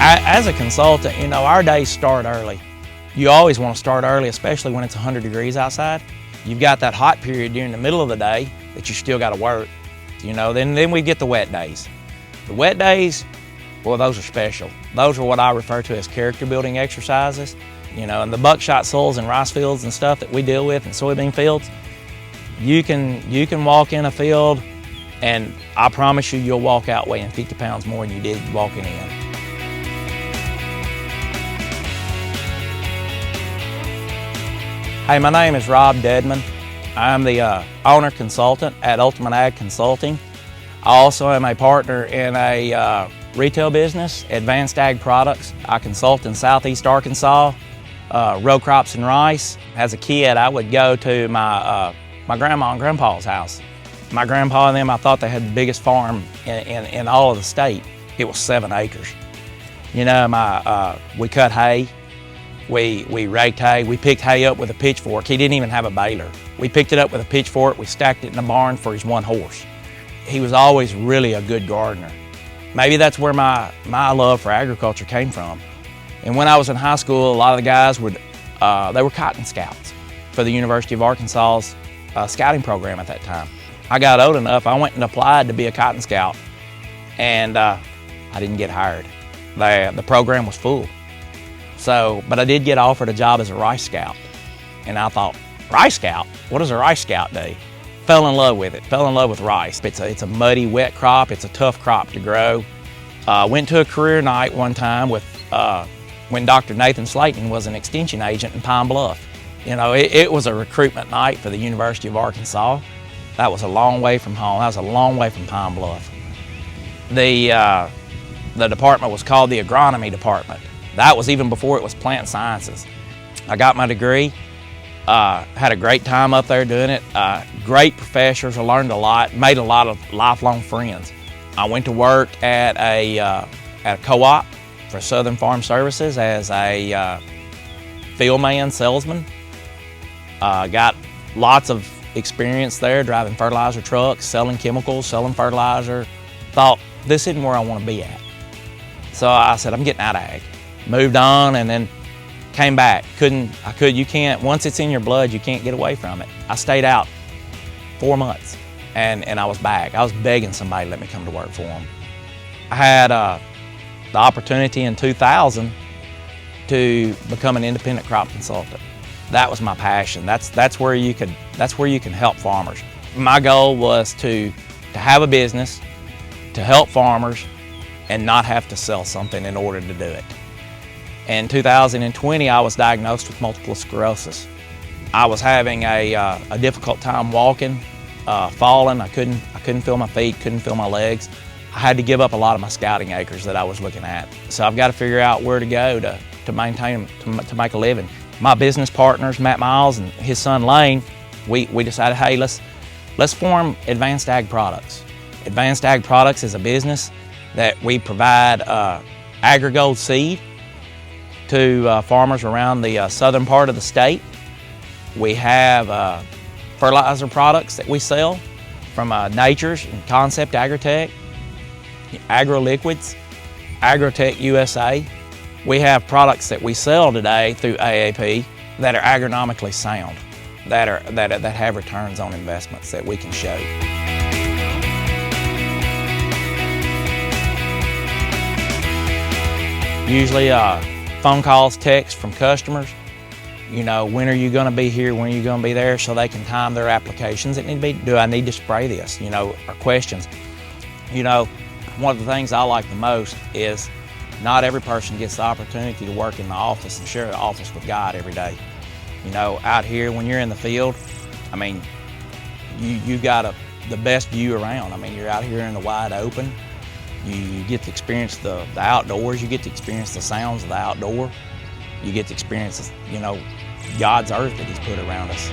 As a consultant, you know, our days start early. You always want to start early, especially when it's 100 degrees outside. You've got that hot period during the middle of the day that you still got to work. You know, then we get the wet days. The wet days, well, those are special. Those are what I refer to as character building exercises. You know, and the buckshot soils and rice fields and stuff that we deal with and soybean fields, you can walk in a field and I promise you, you'll walk out weighing 50 pounds more than you did walking in. Hey, my name is Robb Dedman. I'm the owner consultant at Ultimate Ag Consulting. I also am a partner in a retail business, Advanced Ag Products. I consult in Southeast Arkansas, row crops and rice. As a kid, I would go to my grandma and grandpa's house. My grandpa and them, I thought they had the biggest farm in all of the state. It was 7 acres. You know, we cut hay. We raked hay. We picked hay up with a pitchfork. He didn't even have a baler. We picked it up with a pitchfork. We stacked it in the barn for his 1 horse. He was always really a good gardener. Maybe that's where my love for agriculture came from. And when I was in high school, a lot of the guys they were cotton scouts for the University of Arkansas's scouting program at that time. I got old enough, I went and applied to be a cotton scout, and I didn't get hired. The program was full. But I did get offered a job as a rice scout. And I thought, rice scout? What does a rice scout do? Fell in love with it, fell in love with rice. It's a muddy, wet crop. It's a tough crop to grow. Went to a career night one time with when Dr. Nathan Slayton was an extension agent in Pine Bluff. You know, it was a recruitment night for the University of Arkansas. That was a long way from home. That was a long way from Pine Bluff. The department was called the agronomy department. That was even before it was plant sciences. I got my degree, had a great time up there doing it. Great professors, I learned a lot, made a lot of lifelong friends. I went to work at a co-op for Southern Farm Services as a field man, salesman. Got lots of experience there, driving fertilizer trucks, selling chemicals, selling fertilizer. Thought, this isn't where I want to be at. So I said, I'm getting out of ag. Moved on and then came back. You can't, once it's in your blood, you can't get away from it. I stayed out 4 months and I was back. I was begging somebody to let me come to work for them. I had the opportunity in 2000 to become an independent crop consultant. That was my passion. That's where you can help farmers. My goal was to have a business, to help farmers, and not have to sell something in order to do it. In 2020, I was diagnosed with multiple sclerosis. I was having a difficult time walking, falling. I couldn't feel my feet, couldn't feel my legs. I had to give up a lot of my scouting acres that I was looking at. So I've got to figure out where to go to maintain, to make a living. My business partners, Matt Miles and his son Lane, we decided, hey, let's form Advanced Ag Products. Advanced Ag Products is a business that we provide AgriGold seed to farmers around the southern part of the state. We have fertilizer products that we sell from Nature's and Concept Agritech, AgroLiquids, Agrotech USA. We have products that we sell today through AAP that are agronomically sound, that have returns on investments that we can show. Usually phone calls, texts from customers. You know, when are you going to be here? When are you going to be there? So they can time their applications. It need to be, do I need to spray this? You know, or questions. You know, one of the things I like the most is not every person gets the opportunity to work in the office and share the office with God every day. You know, out here when you're in the field, I mean, you got the best view around. I mean, you're out here in the wide open. You get to experience the outdoors. You get to experience the sounds of the outdoor. You get to experience, you know, God's earth that He's put around us.